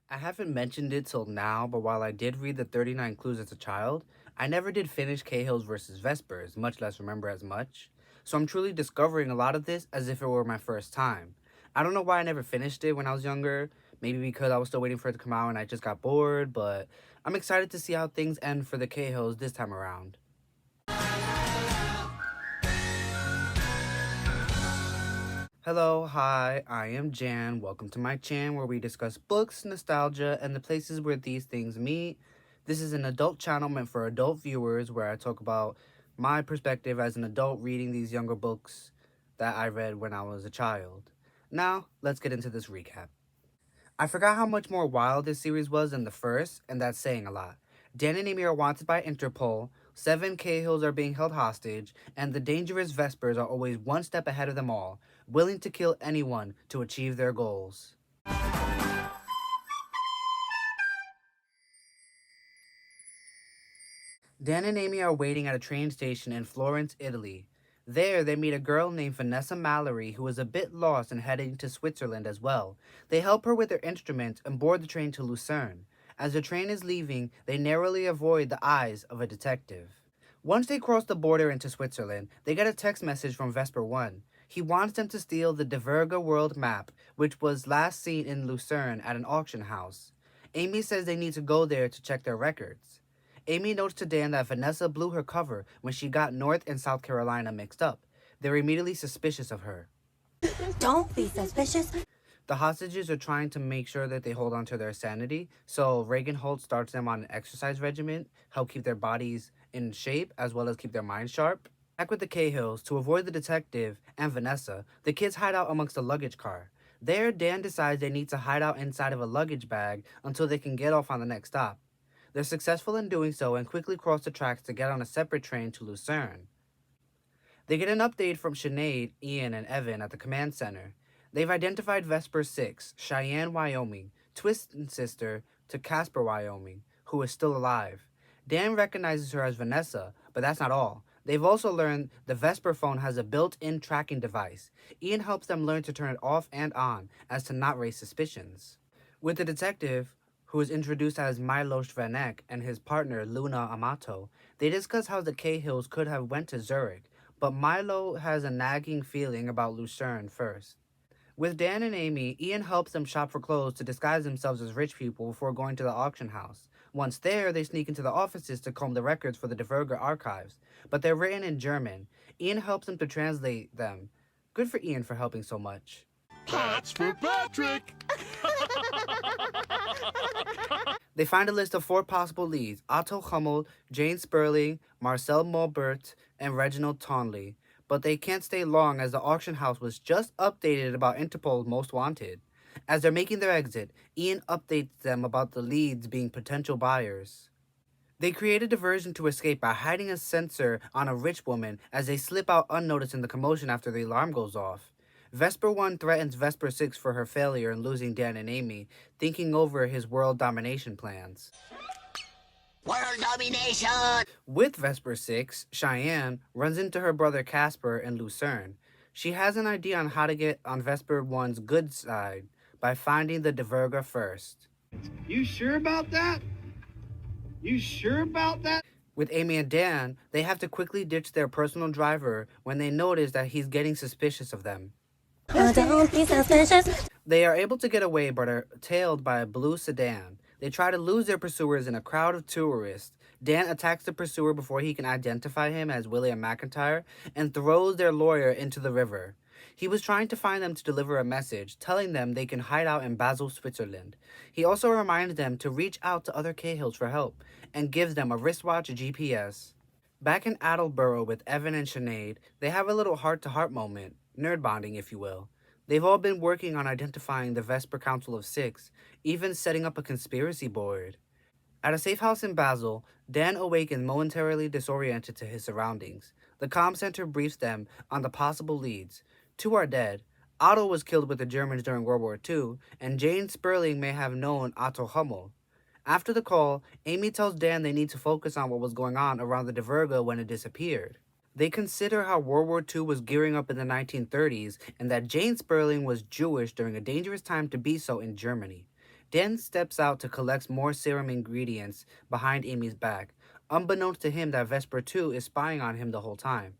I haven't mentioned it till now, but while I did read the 39 Clues as a child, I never did finish Cahills versus Vespers, much less remember as much. So I'm truly discovering a lot of this as if it were my first time. I don't know why I never finished it when I was younger, maybe because I was still waiting for it to come out and I just got bored, but I'm excited to see how things end for the Cahills this time around. Hello, hi, I am Jan. Welcome to my channel where we discuss books, nostalgia, and the places where these things meet. This is an adult channel meant for adult viewers where I talk about my perspective as an adult reading these younger books that I read when I was a child. Now, let's get into this recap. I forgot how much more wild this series was than the first, and that's saying a lot. Dan and Amy are wanted by Interpol, 7 Cahills are being held hostage, and the dangerous Vespers are always one step ahead of them all, willing to kill anyone to achieve their goals. Dan and Amy are waiting at a train station in Florence, Italy. There, they meet a girl named Vanessa Mallory who is a bit lost and heading to Switzerland as well. They help her with their instruments and board the train to Lucerne. As the train is leaving, they narrowly avoid the eyes of a detective. Once they cross the border into Switzerland, they get a text message from Vesper One. He wants them to steal the Diverga world map, which was last seen in Lucerne at an auction house. Amy says they need to go there to check their records. Amy notes to Dan that Vanessa blew her cover when she got North and South Carolina mixed up. They're immediately suspicious of her. Don't be suspicious. The hostages are trying to make sure that they hold on to their sanity, so Reagan Holt starts them on an exercise regimen, help keep their bodies in shape as well as keep their minds sharp. Back with the Cahills, to avoid the detective and Vanessa, the kids hide out amongst the luggage car. There, Dan decides they need to hide out inside of a luggage bag until they can get off on the next stop. They're successful in doing so and quickly cross the tracks to get on a separate train to Lucerne. They get an update from Sinead, Ian, and Evan at the command center. They've identified Vesper 6, Cheyenne, Wyoming, twin sister to Casper, Wyoming, who is still alive. Dan recognizes her as Vanessa, but that's not all. They've also learned the Vesper phone has a built-in tracking device. Ian helps them learn to turn it off and on, as to not raise suspicions. With the detective, who is introduced as Milos Vanek, and his partner Luna Amato, they discuss how the Cahills could have went to Zurich, but Milo has a nagging feeling about Lucerne first. With Dan and Amy, Ian helps them shop for clothes to disguise themselves as rich people before going to the auction house. Once there, they sneak into the offices to comb the records for the Diverger archives, but they're written in German. Ian helps them to translate them. Good for Ian for helping so much. That's for Patrick! They find a list of 4 possible leads: Otto Hummel, Jane Sperling, Marcel Maubert, and Reginald Tonley. But they can't stay long as the auction house was just updated about Interpol's Most Wanted. As they're making their exit, Ian updates them about the leads being potential buyers. They create a diversion to escape by hiding a sensor on a rich woman as they slip out unnoticed in the commotion after the alarm goes off. Vesper One threatens Vesper 6 for her failure in losing Dan and Amy, thinking over his world domination plans. World domination! With Vesper 6, Cheyenne runs into her brother Casper in Lucerne. She has an idea on how to get on Vesper One's good side by finding the Diverga first. You sure about that? You sure about that? With Amy and Dan, they have to quickly ditch their personal driver when they notice that he's getting suspicious of them. Don't be suspicious. They are able to get away but are tailed by a blue sedan. They try to lose their pursuers in a crowd of tourists. Dan attacks the pursuer before he can identify him as William McIntyre and throws their lawyer into the river. He was trying to find them to deliver a message, telling them they can hide out in Basel, Switzerland. He also reminds them to reach out to other Cahills for help and gives them a wristwatch GPS. Back in Attleboro with Evan and Sinead, they have a little heart-to-heart moment, nerd bonding if you will. They've all been working on identifying the Vesper Council of 6, even setting up a conspiracy board. At a safe house in Basel, Dan awakens momentarily disoriented to his surroundings. The comm center briefs them on the possible leads. 2 are dead. Otto was killed with the Germans during World War II, and Jane Sperling may have known Otto Hummel. After the call, Amy tells Dan they need to focus on what was going on around the Diverga when it disappeared. They consider how World War II was gearing up in the 1930s and that Jane Sperling was Jewish during a dangerous time to be so in Germany. Dan steps out to collect more serum ingredients behind Amy's back, unbeknownst to him that Vesper 2 is spying on him the whole time.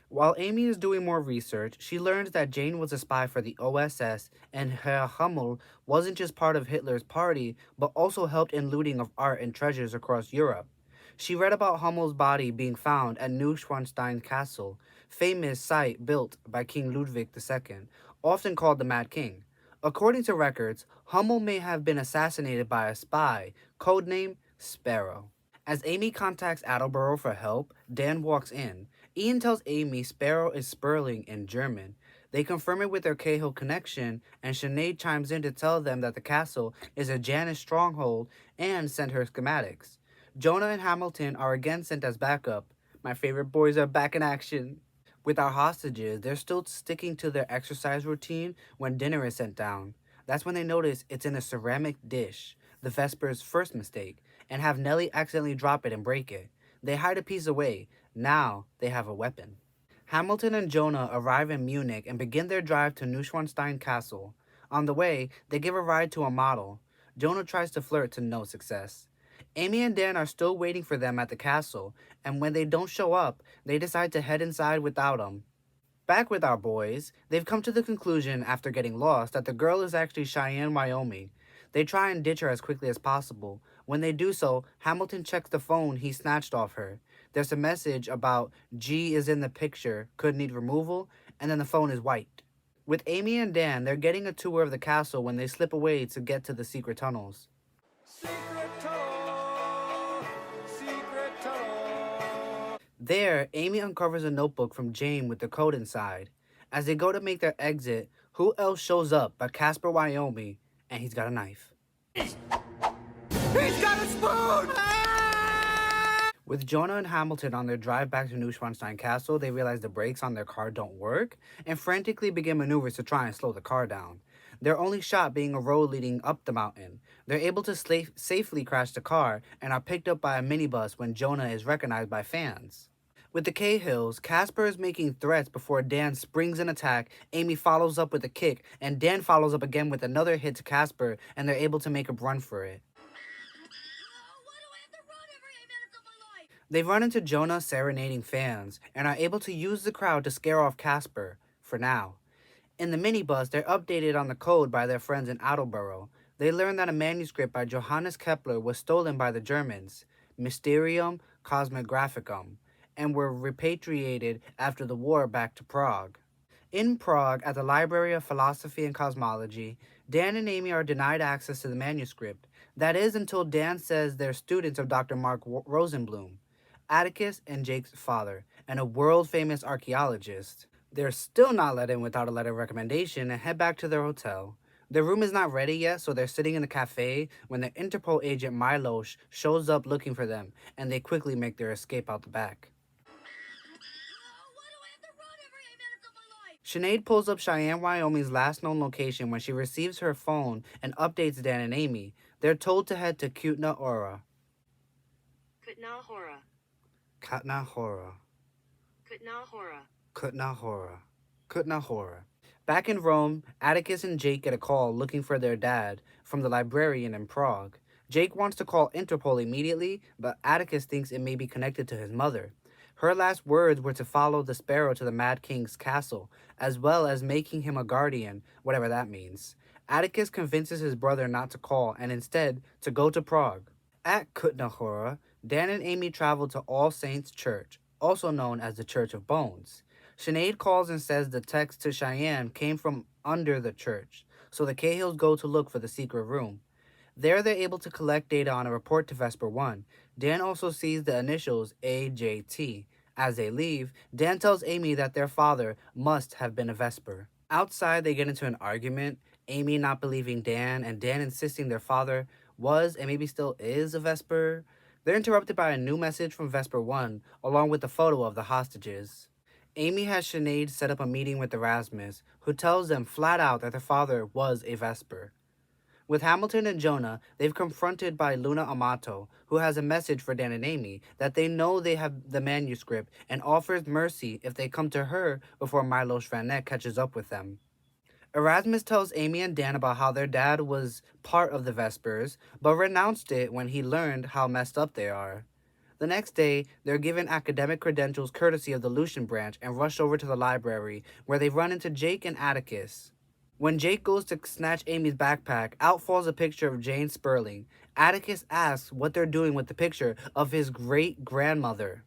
While Amy is doing more research, she learns that Jane was a spy for the OSS and Herr Hummel wasn't just part of Hitler's party, but also helped in looting of art and treasures across Europe. She read about Hummel's body being found at Neuschwanstein Castle, famous site built by King Ludwig II, often called the Mad King. According to records, Hummel may have been assassinated by a spy, codename Sparrow. As Amy contacts Attleboro for help, Dan walks in. Ian tells Amy Sparrow is Sperling in German. They confirm it with their Cahill connection, and Sinead chimes in to tell them that the castle is a Janus stronghold and send her schematics. Jonah and Hamilton are again sent as backup. My favorite boys are back in action. With our hostages, they're still sticking to their exercise routine when dinner is sent down. That's when they notice it's in a ceramic dish, the Vespers' first mistake, and have Nellie accidentally drop it and break it. They hide a piece away. Now they have a weapon. Hamilton and Jonah arrive in Munich and begin their drive to Neuschwanstein Castle. On the way, they give a ride to a model. Jonah tries to flirt to no success. Amy and Dan are still waiting for them at the castle, and when they don't show up, they decide to head inside without them. Back with our boys, they've come to the conclusion after getting lost that the girl is actually Cheyenne, Wyoming. They try and ditch her as quickly as possible. When they do so, Hamilton checks the phone he snatched off her. There's a message about G is in the picture, could need removal, and then the phone is white. With Amy and Dan, they're getting a tour of the castle when they slip away to get to the secret tunnels. Secret tunnel! Secret tunnel! There, Amy uncovers a notebook from Jane with the code inside. As they go to make their exit, who else shows up but Casper Wyoming, and he's got a knife. He's got a spoon! With Jonah and Hamilton on their drive back to Neuschwanstein Castle, they realize the brakes on their car don't work and frantically begin maneuvers to try and slow the car down. Their only shot being a road leading up the mountain. They're able to safely crash the car and are picked up by a minibus when Jonah is recognized by fans. With the Cahills, Casper is making threats before Dan springs an attack, Amy follows up with a kick, and Dan follows up again with another hit to Casper, and they're able to make a run for it. They run into Jonah serenading fans, and are able to use the crowd to scare off Casper, for now. In the minibus, they're updated on the code by their friends in Attleboro. They learn that a manuscript by Johannes Kepler was stolen by the Germans, Mysterium Cosmographicum, and were repatriated after the war back to Prague. In Prague, at the Library of Philosophy and Cosmology, Dan and Amy are denied access to the manuscript. That is until Dan says they're students of Dr. Mark Rosenblum, Atticus and Jake's father, and a world-famous archaeologist. They're still not let in without a letter of recommendation and head back to their hotel. Their room is not ready yet, so they're sitting in a cafe when their Interpol agent Milos shows up looking for them, and they quickly make their escape out the back. Sinead pulls up Cheyenne, Wyoming's last known location when she receives her phone and updates Dan and Amy. They're told to head to Kutna Hora. Kutna Hora. Kutna Hora. Kutna Hora. Kutna Hora. Kutna Hora. Back in Rome, Atticus and Jake get a call looking for their dad from the librarian in Prague. Jake wants to call Interpol immediately, but Atticus thinks it may be connected to his mother. Her last words were to follow the Sparrow to the Mad King's castle, as well as making him a guardian, whatever that means. Atticus convinces his brother not to call and instead to go to Prague. At Kutna Hora, Dan and Amy travel to All Saints Church, also known as the Church of Bones. Sinead calls and says the text to Cheyenne came from under the church, so the Cahills go to look for the secret room. There they're able to collect data on a report to Vesper One. Dan also sees the initials AJT. As they leave, Dan tells Amy that their father must have been a Vesper. Outside, they get into an argument, Amy not believing Dan and Dan insisting their father was and maybe still is a Vesper. They're interrupted by a new message from Vesper One, along with a photo of the hostages. Amy has Sinead set up a meeting with Erasmus, who tells them flat out that their father was a Vesper. With Hamilton and Jonah, they've confronted by Luna Amato, who has a message for Dan and Amy that they know they have the manuscript and offers mercy if they come to her before Milos Van Eck catches up with them. Erasmus tells Amy and Dan about how their dad was part of the Vespers, but renounced it when he learned how messed up they are. The next day, they're given academic credentials courtesy of the Lucian branch and rush over to the library, where they run into Jake and Atticus. When Jake goes to snatch Amy's backpack, out falls a picture of Jane Sperling. Atticus asks what they're doing with the picture of his great-grandmother.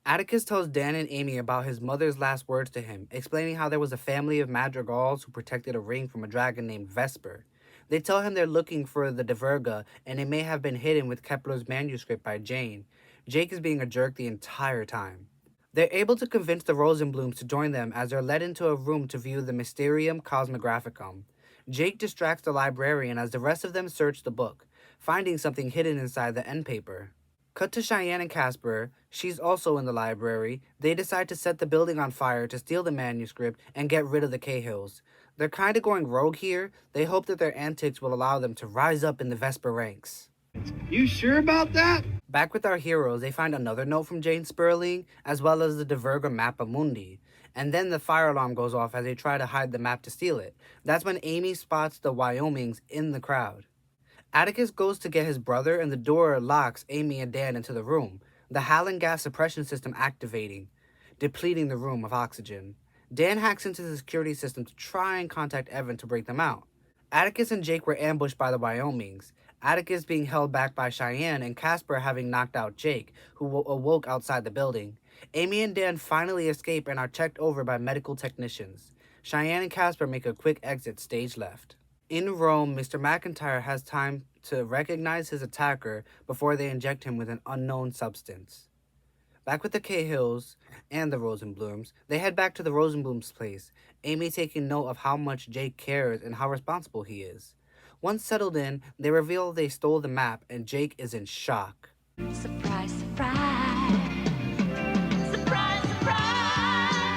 Atticus tells Dan and Amy about his mother's last words to him, explaining how there was a family of madrigals who protected a ring from a dragon named Vesper. They tell him they're looking for the Diverga, and it may have been hidden with Kepler's manuscript by Jane. Jake is being a jerk the entire time. They're able to convince the Rosenblums to join them as they're led into a room to view the Mysterium Cosmographicum. Jake distracts the librarian as the rest of them search the book, finding something hidden inside the end paper. Cut to Cheyenne and Casper. She's also in the library. They decide to set the building on fire to steal the manuscript and get rid of the Cahills. They're kind of going rogue here. They hope that their antics will allow them to rise up in the Vesper ranks. You sure about that? Back with our heroes, they find another note from Jane Sperling, as well as the Diverga Mappa Mundi. And then the fire alarm goes off as they try to hide the map to steal it. That's when Amy spots the Wyomings in the crowd. Atticus goes to get his brother, and the door locks Amy and Dan into the room, the Hallen gas suppression system activating, depleting the room of oxygen. Dan hacks into the security system to try and contact Evan to break them out. Atticus and Jake were ambushed by the Wyomings, Atticus being held back by Cheyenne and Casper having knocked out Jake, who awoke outside the building. Amy and Dan finally escape and are checked over by medical technicians. Cheyenne and Casper make a quick exit stage left. In Rome, Mr. McIntyre has time to recognize his attacker before they inject him with an unknown substance. Back with the Cahills and the Rosenblums, they head back to the Rosenblums' place, Amy taking note of how much Jake cares and how responsible he is. Once settled in, they reveal they stole the map and Jake is in shock. Surprise, surprise. Surprise, surprise.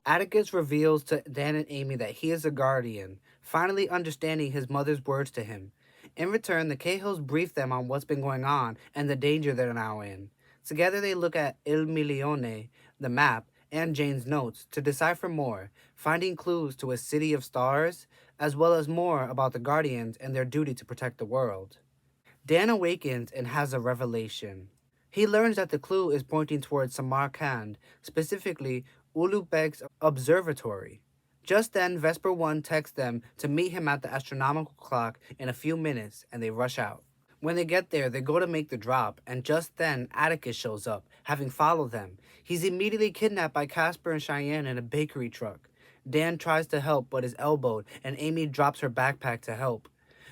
Atticus reveals to Dan and Amy that he is a guardian, finally understanding his mother's words to him. In return, the Cahills brief them on what's been going on and the danger they're now in. Together they look at Il Milione, the map, and Jane's notes to decipher more, finding clues to a city of stars, as well as more about the Guardians and their duty to protect the world. Dan awakens and has a revelation. He learns that the clue is pointing towards Samarkand, specifically Ulugh-Beg's observatory. Just then, Vesper One texts them to meet him at the astronomical clock in a few minutes, and they rush out. When they get there, they go to make the drop, and just then, Atticus shows up, having followed them. He's immediately kidnapped by Casper and Cheyenne in a bakery truck. Dan tries to help, but is elbowed, and Amy drops her backpack to help.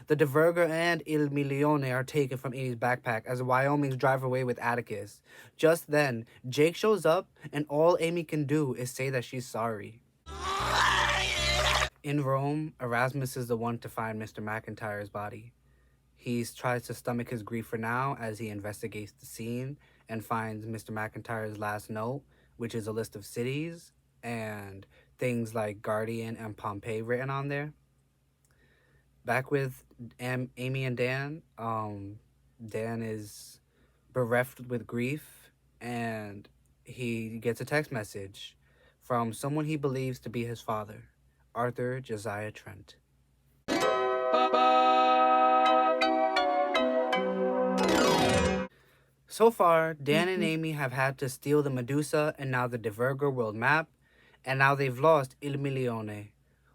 The Diverga and Il Milione are taken from Amy's backpack as the Wyomings drive away with Atticus. Just then, Jake shows up, and all Amy can do is say that she's sorry. In Rome, Erasmus is the one to find Mr. McIntyre's body. He tries to stomach his grief for now as he investigates the scene and finds Mr. McIntyre's last note, which is a list of cities and things like Guardian and Pompeii written on there. Back with Amy and Dan, Dan is bereft with grief, and he gets a text message from someone he believes to be his father, Arthur Josiah Trent. So far, Dan and Amy have had to steal the Medusa and now the Diverga world map, and now they've lost Il Milione.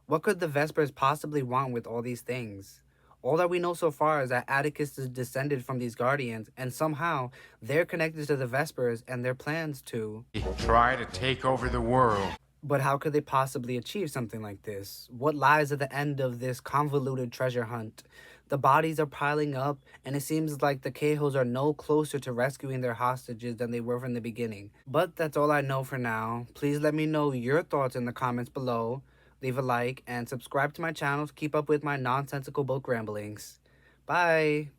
What could the Vespers possibly want with all these things? All that we know so far is that Atticus is descended from these Guardians, and somehow they're connected to the Vespers and their plans to try to take over the world. But how could they possibly achieve something like this? What lies at the end of this convoluted treasure hunt? The bodies are piling up, and it seems like the Cahills are no closer to rescuing their hostages than they were from the beginning. But that's all I know for now. Please let me know your thoughts in the comments below. Leave a like and subscribe to my channel to keep up with my nonsensical book ramblings. Bye!